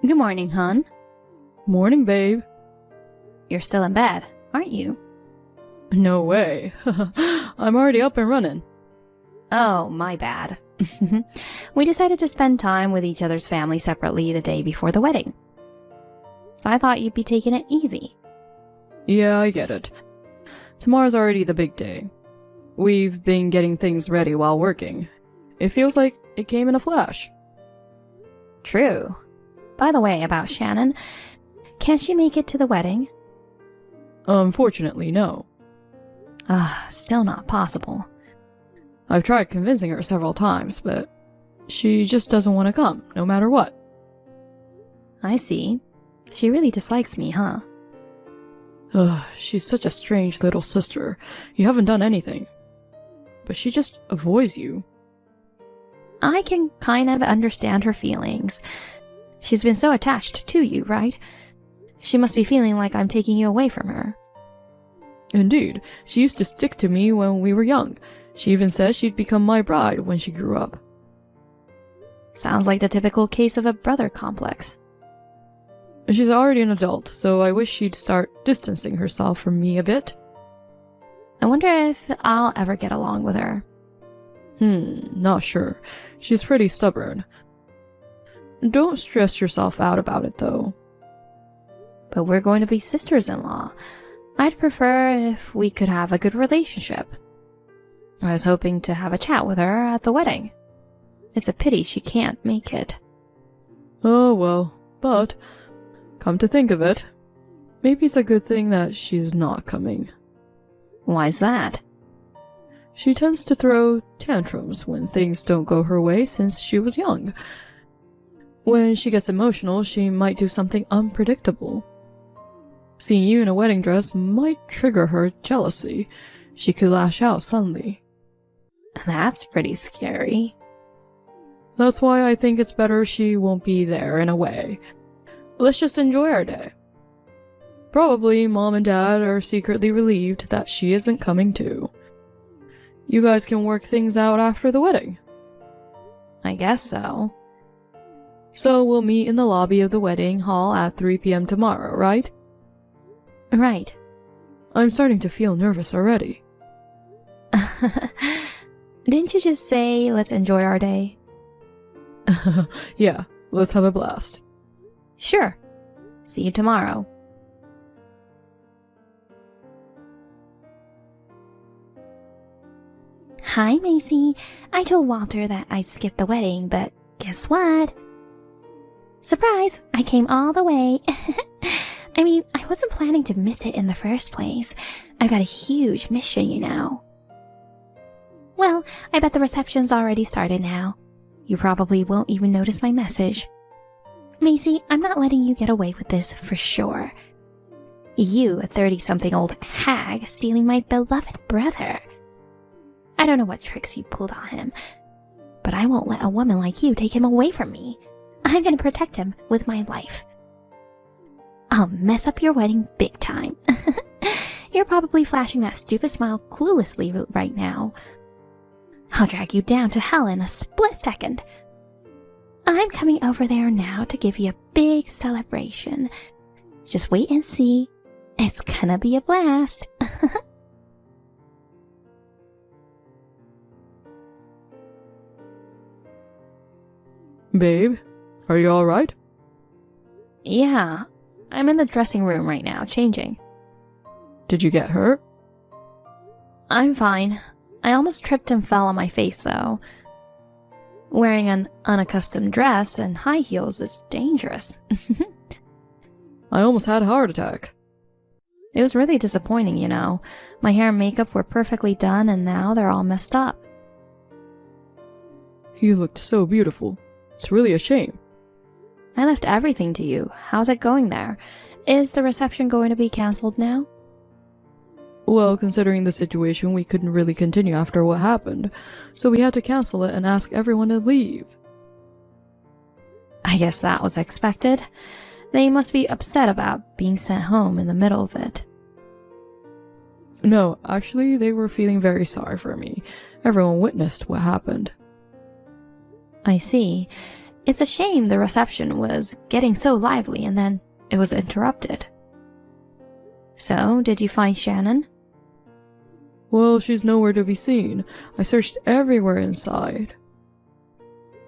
Good morning, hon. Morning, babe. You're still in bed, aren't you? No way. I'm already up and running. Oh, my bad. We decided to spend time with each other's family separately the day before the wedding. So I thought you'd be taking it easy. Yeah, I get it. Tomorrow's already the big day. We've been getting things ready while working. It feels like it came in a flash. True. By the way, about Shannon, can she make it to the wedding? Unfortunately, no. Still not possible. I've tried convincing her several times, but she just doesn't want to come, no matter what. I see. She really dislikes me, huh? She's such a strange little sister. You haven't done anything. But she just avoids you. I can kind of understand her feelings. She's been so attached to you, right? She must be feeling like I'm taking you away from her. Indeed, she used to stick to me when we were young. She even said she'd become my bride when she grew up. Sounds like the typical case of a brother complex. She's already an adult, so I wish she'd start distancing herself from me a bit. I wonder if I'll ever get along with her. Not sure. She's pretty stubborn. Don't stress yourself out about it, though. But we're going to be sisters-in-law. I'd prefer if we could have a good relationship. I was hoping to have a chat with her at the wedding. It's a pity she can't make it. Oh, well, but, come to think of it, maybe it's a good thing that she's not coming. Why's that? She tends to throw tantrums when things don't go her way since she was young. When she gets emotional, she might do something unpredictable. Seeing you in a wedding dress might trigger her jealousy. She could lash out suddenly. That's pretty scary. That's why I think it's better she won't be there in a way. Let's just enjoy our day. Probably Mom and Dad are secretly relieved that she isn't coming too. You guys can work things out after the wedding. I guess so. So we'll meet in the lobby of the wedding hall at 3 p.m. tomorrow, right? Right. I'm starting to feel nervous already. Didn't you just say, let's enjoy our day? Yeah, let's have a blast. Sure. See you tomorrow. Hi, Macy. I told Walter that I'd skip the wedding, but guess what? Surprise! I came all the way. I mean, I wasn't planning to miss it in the first place. I've got a huge mission, you know. Well, I bet the reception's already started now. You probably won't even notice my message. Macy, I'm not letting you get away with this for sure. You, a 30-something-old hag, stealing my beloved brother. I don't know what tricks you pulled on him, but I won't let a woman like you take him away from me. I'm gonna protect him with my life. I'll mess up your wedding big time. You're probably flashing that stupid smile cluelessly right now. I'll drag you down to hell in a split second. I'm coming over there now to give you a big celebration. Just wait and see. It's gonna be a blast. Babe, are you alright? Yeah, I'm in the dressing room right now, changing. Did you get hurt? I'm fine. I almost tripped and fell on my face, though. Wearing an unaccustomed dress and high heels is dangerous. I almost had a heart attack. It was really disappointing, you know. My hair and makeup were perfectly done, and now they're all messed up. You looked so beautiful. It's really a shame. I left everything to you. How's it going there? Is the reception going to be cancelled now? Well, considering the situation, we couldn't really continue after what happened, so we had to cancel it and ask everyone to leave. I guess that was expected. They must be upset about being sent home in the middle of it. No, actually, they were feeling very sorry for me. Everyone witnessed what happened. I see. It's a shame the reception was getting so lively and then it was interrupted. So, did you find Shannon? Well, she's nowhere to be seen. I searched everywhere inside.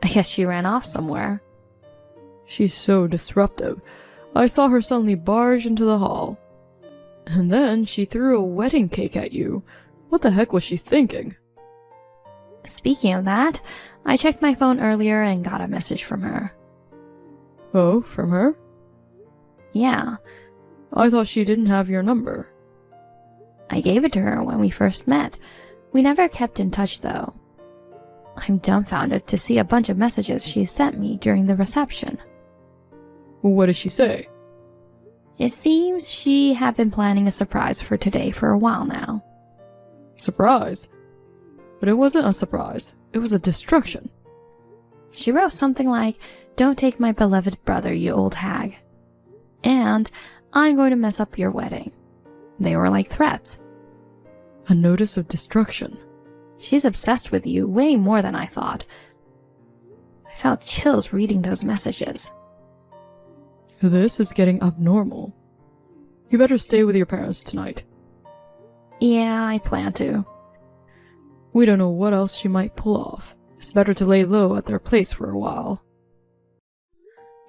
I guess she ran off somewhere. She's so disruptive. I saw her suddenly barge into the hall. And then she threw a wedding cake at you. What the heck was she thinking? Speaking of that, I checked my phone earlier and got a message from her. Oh, from her? Yeah. I thought she didn't have your number. I gave it to her when we first met. We never kept in touch, though. I'm dumbfounded to see a bunch of messages she sent me during the reception. What did she say? It seems she had been planning a surprise for today for a while now. Surprise? But it wasn't a surprise. It was a destruction. She wrote something like, "Don't take my beloved brother, you old hag." And, "I'm going to mess up your wedding." They were like threats. A notice of destruction. She's obsessed with you way more than I thought. I felt chills reading those messages. This is getting abnormal. You better stay with your parents tonight. Yeah, I plan to. We don't know what else she might pull off. It's better to lay low at their place for a while.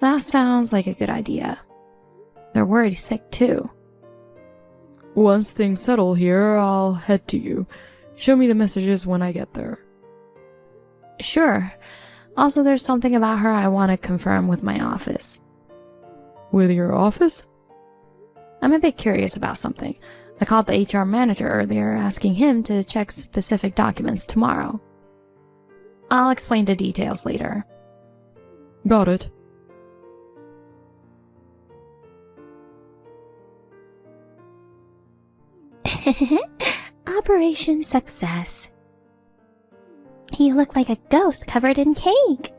That sounds like a good idea. They're worried sick too. Once things settle here, I'll head to you. Show me the messages when I get there. Sure. Also, there's something about her I want to confirm with my office. With your office? I'm a bit curious about something. I called the HR manager earlier asking him to check specific documents tomorrow. I'll explain the details later. Got it. Operation success. You look like a ghost covered in cake.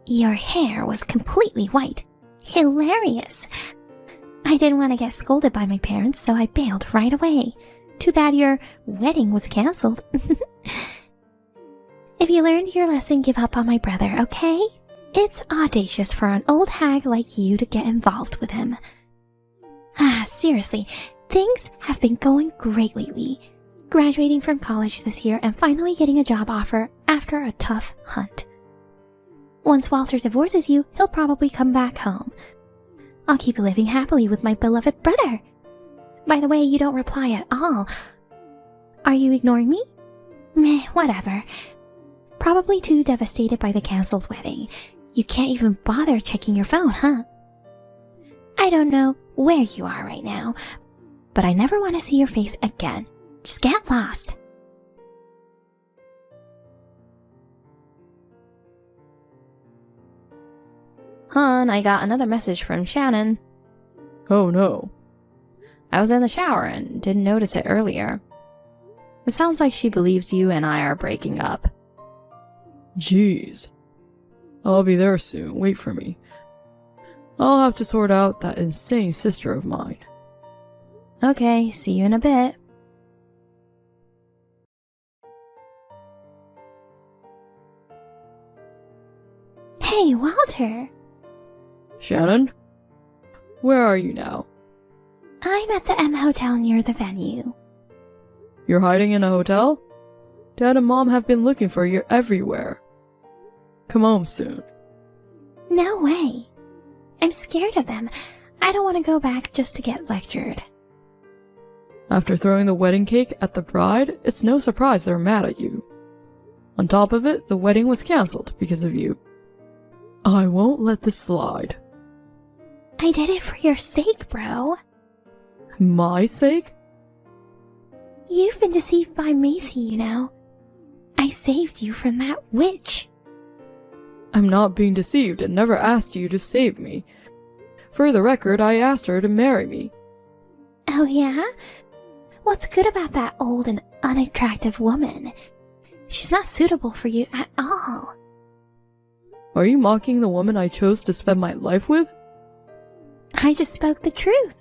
Your hair was completely white. Hilarious. I didn't want to get scolded by my parents, so I bailed right away. Too bad your wedding was cancelled. If you learned your lesson, give up on my brother, okay? It's audacious for an old hag like you to get involved with him. Seriously, things have been going great lately. Graduating from college this year and finally getting a job offer after a tough hunt. Once Walter divorces you, he'll probably come back home. I'll keep living happily with my beloved brother. By the way, you don't reply at all. Are you ignoring me? Meh, whatever. Probably too devastated by the cancelled wedding. You can't even bother checking your phone, huh? I don't know where you are right now, but I never want to see your face again. Just get lost. Hon, I got another message from Shannon. Oh no. I was in the shower and didn't notice it earlier. It sounds like she believes you and I are breaking up. Jeez. I'll be there soon. Wait for me. I'll have to sort out that insane sister of mine. Okay, see you in a bit. Hey, Walter. Shannon? Where are you now? I'm at the M Hotel near the venue. You're hiding in a hotel? Dad and Mom have been looking for you everywhere. Come home soon. No way. I'm scared of them. I don't want to go back just to get lectured. After throwing the wedding cake at the bride, it's no surprise they're mad at you. On top of it, the wedding was cancelled because of you. I won't let this slide. I did it for your sake, bro. My sake? You've been deceived by Macy, you know. I saved you from that witch. I'm not being deceived and never asked you to save me. For the record, I asked her to marry me. Oh yeah? What's good about that old and unattractive woman? She's not suitable for you at all. Are you mocking the woman I chose to spend my life with? I just spoke the truth.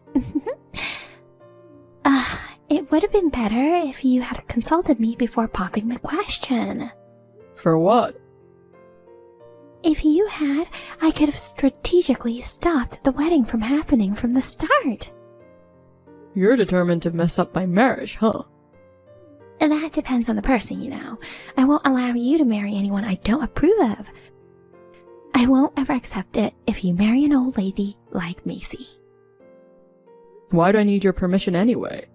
It would have been better if you had consulted me before popping the question. For what? If you had, I could have strategically stopped the wedding from happening from the start. You're determined to mess up my marriage, huh? That depends on the person, you know. I won't allow you to marry anyone I don't approve of. I won't ever accept it if you marry an old lady like Macy. Why do I need your permission anyway?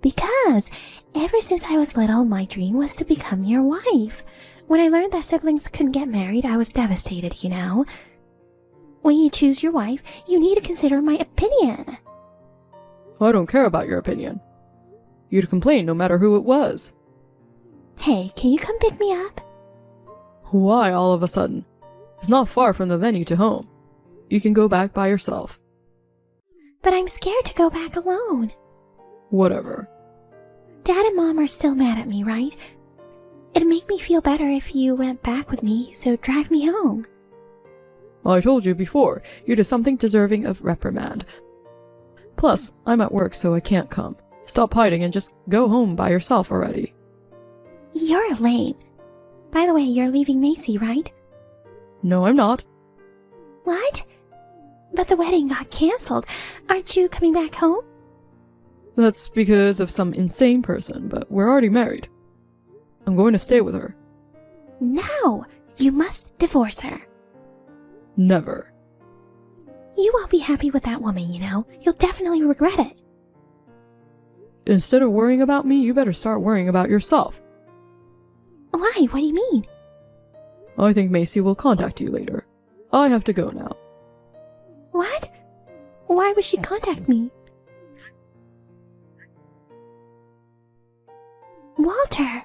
Because ever since I was little, my dream was to become your wife. When I learned that siblings couldn't get married, I was devastated, you know. When you choose your wife, you need to consider my opinion. I don't care about your opinion. You'd complain no matter who it was. Hey, can you come pick me up? Why all of a sudden? It's not far from the venue to home. You can go back by yourself. But I'm scared to go back alone. Whatever. Dad and Mom are still mad at me, right? It'd make me feel better if you went back with me, so drive me home. I told you before, you did something deserving of reprimand. Plus, I'm at work, so I can't come. Stop hiding and just go home by yourself already. You're lame. By the way, you're leaving Macy, right? No, I'm not. What? But the wedding got cancelled. Aren't you coming back home? That's because of some insane person, but we're already married. I'm going to stay with her. No! You must divorce her. Never. You won't be happy with that woman, you know. You'll definitely regret it. Instead of worrying about me, you better start worrying about yourself. Why? What do you mean? I think Macy will contact you later. I have to go now. What? Why would she contact me? Walter!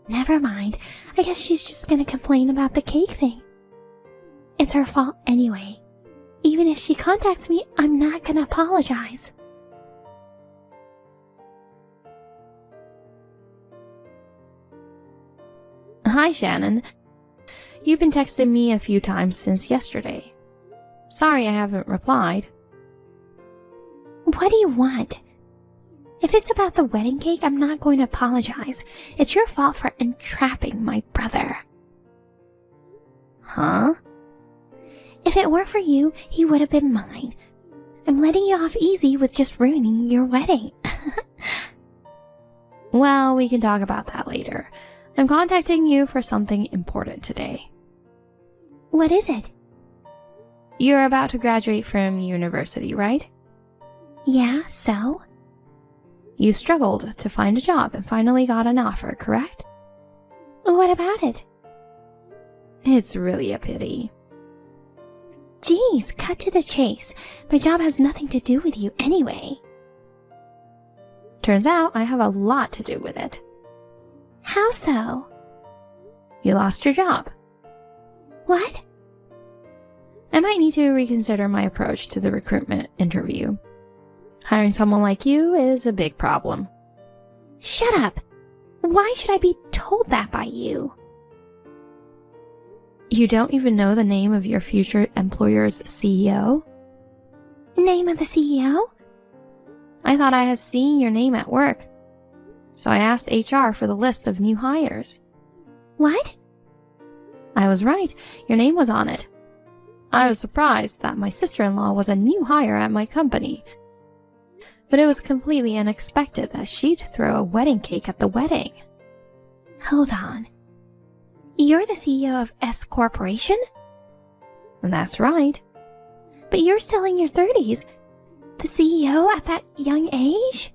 Never mind. I guess she's just gonna complain about the cake thing. It's her fault anyway. Even if she contacts me, I'm not gonna apologize. Hi, Shannon. You've been texting me a few times since yesterday. Sorry I haven't replied. What do you want? If it's about the wedding cake, I'm not going to apologize. It's your fault for entrapping my brother. Huh? If it weren't for you, he would have been mine. I'm letting you off easy with just ruining your wedding. Well, we can talk about that later. I'm contacting you for something important today. What is it? You're about to graduate from university, right? Yeah, so? You struggled to find a job and finally got an offer, correct? What about it? It's really a pity. Geez, cut to the chase. My job has nothing to do with you anyway. Turns out I have a lot to do with it. How so? You lost your job. What? I might need to reconsider my approach to the recruitment interview. Hiring someone like you is a big problem. Shut up! Why should I be told that by you? You don't even know the name of your future employer's CEO? Name of the CEO? I thought I had seen your name at work. So I asked HR for the list of new hires. What? I was right. Your name was on it. I was surprised that my sister-in-law was a new hire at my company. But it was completely unexpected that she'd throw a wedding cake at the wedding. Hold on. You're the CEO of S Corporation? That's right. But you're still in your 30s. The CEO at that young age?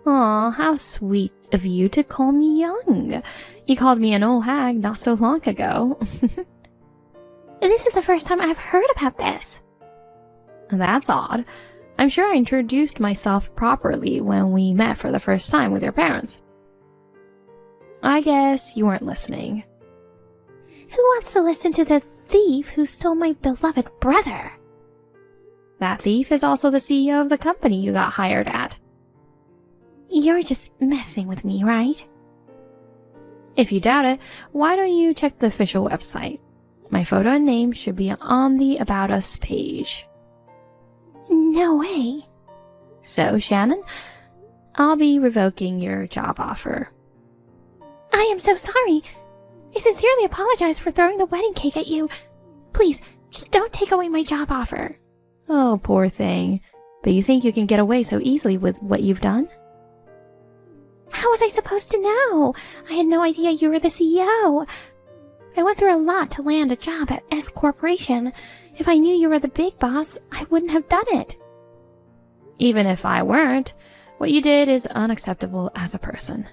Aw, how sweet of you to call me young. You called me an old hag not so long ago. This is the first time I've heard about this. That's odd. I'm sure I introduced myself properly when we met for the first time with your parents. I guess you weren't listening. Who wants to listen to the thief who stole my beloved brother? That thief is also the CEO of the company you got hired at. You're just messing with me, right? If you doubt it, why don't you check the official website? My photo and name should be on the About Us page. No way. So, Shannon, I'll be revoking your job offer. I am so sorry. I sincerely apologize for throwing the wedding cake at you. Please, just don't take away my job offer. Oh, poor thing. But you think you can get away so easily with what you've done? How was I supposed to know? I had no idea you were the CEO. I went through a lot to land a job at S Corporation. If I knew you were the big boss, I wouldn't have done it. Even if I weren't, what you did is unacceptable as a person.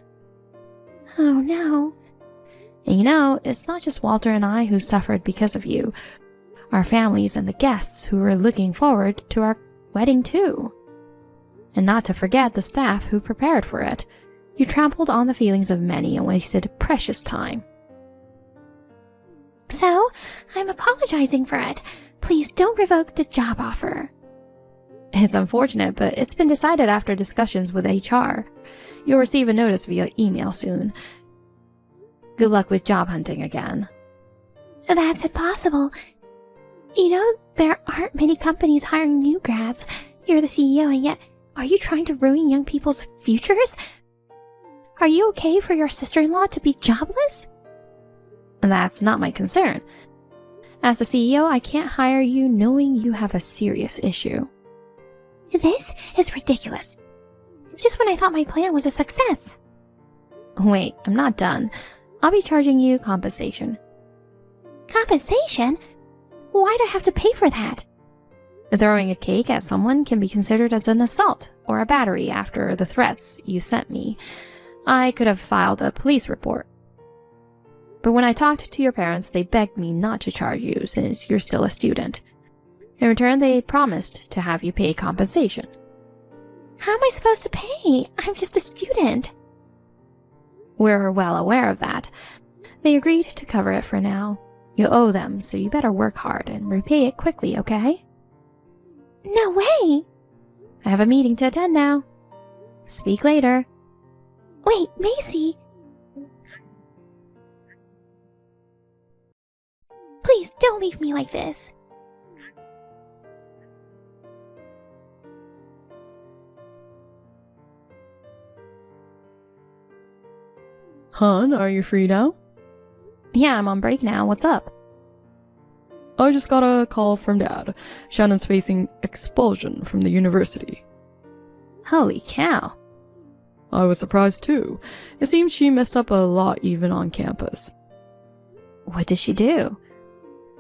Oh no. And you know, it's not just Walter and I who suffered because of you. Our families and the guests who were looking forward to our wedding too. And not to forget the staff who prepared for it. You trampled on the feelings of many and wasted precious time. So, I'm apologizing for it. Please don't revoke the job offer. It's unfortunate, but it's been decided after discussions with HR. You'll receive a notice via email soon. Good luck with job hunting again. That's impossible. You know, there aren't many companies hiring new grads. You're the CEO, and yet, are you trying to ruin young people's futures? Are you okay for your sister-in-law to be jobless? That's not my concern. As the CEO, I can't hire you knowing you have a serious issue. This is ridiculous. Just when I thought my plan was a success. Wait, I'm not done. I'll be charging you compensation. Compensation? Why do I have to pay for that? Throwing a cake at someone can be considered as an assault or a battery after the threats you sent me. I could have filed a police report. But when I talked to your parents, they begged me not to charge you since you're still a student. In return, they promised to have you pay compensation. How am I supposed to pay? I'm just a student. We're well aware of that. They agreed to cover it for now. You owe them, so you better work hard and repay it quickly, okay? No way! I have a meeting to attend now. Speak later. Wait, Macy! Please don't leave me like this. Hun, are you free now? Yeah, I'm on break now. What's up? I just got a call from Dad. Shannon's facing expulsion from the university. Holy cow. I was surprised too. It seems she messed up a lot even on campus. What did she do?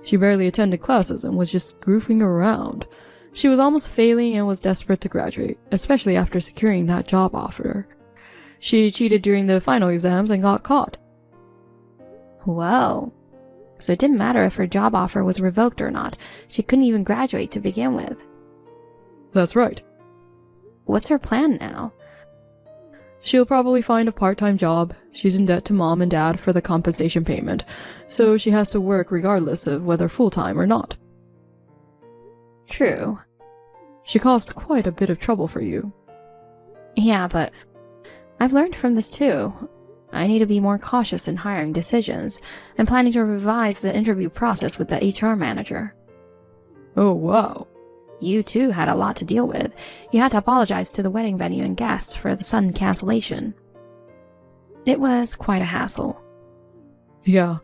She barely attended classes and was just goofing around. She was almost failing and was desperate to graduate, especially after securing that job offer. She cheated during the final exams and got caught. Whoa. So it didn't matter if her job offer was revoked or not. She couldn't even graduate to begin with. That's right. What's her plan now? She'll probably find a part-time job. She's in debt to Mom and Dad for the compensation payment, so she has to work regardless of whether full-time or not. True. She caused quite a bit of trouble for you. Yeah, but I've learned from this too. I need to be more cautious in hiring decisions. I'm planning to revise the interview process with the HR manager. Oh, wow. You too had a lot to deal with. You had to apologize to the wedding venue and guests for the sudden cancellation. It was quite a hassle. Yeah.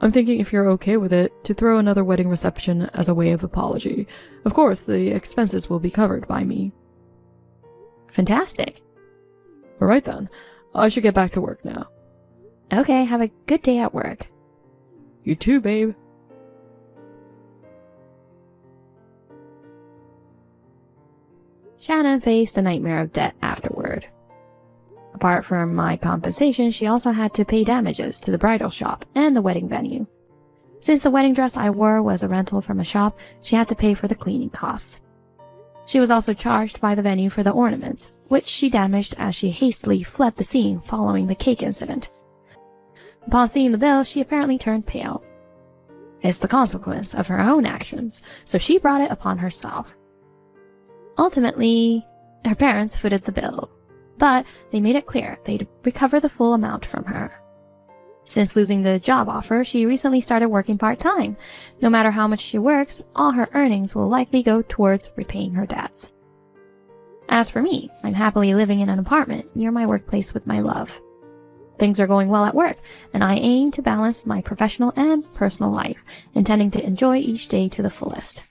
I'm thinking if you're okay with it, to throw another wedding reception as a way of apology. Of course, the expenses will be covered by me. Fantastic. Alright then. I should get back to work now. Okay, have a good day at work. You too, babe. Shannon faced a nightmare of debt afterward. Apart from my compensation, she also had to pay damages to the bridal shop and the wedding venue. Since the wedding dress I wore was a rental from a shop, she had to pay for the cleaning costs. She was also charged by the venue for the ornaments, which she damaged as she hastily fled the scene following the cake incident. Upon seeing the bill, she apparently turned pale. It's the consequence of her own actions, so she brought it upon herself. Ultimately, her parents footed the bill, but they made it clear they'd recover the full amount from her. Since losing the job offer, she recently started working part-time. No matter how much she works, all her earnings will likely go towards repaying her debts. As for me, I'm happily living in an apartment near my workplace with my love. Things are going well at work, and I aim to balance my professional and personal life, intending to enjoy each day to the fullest.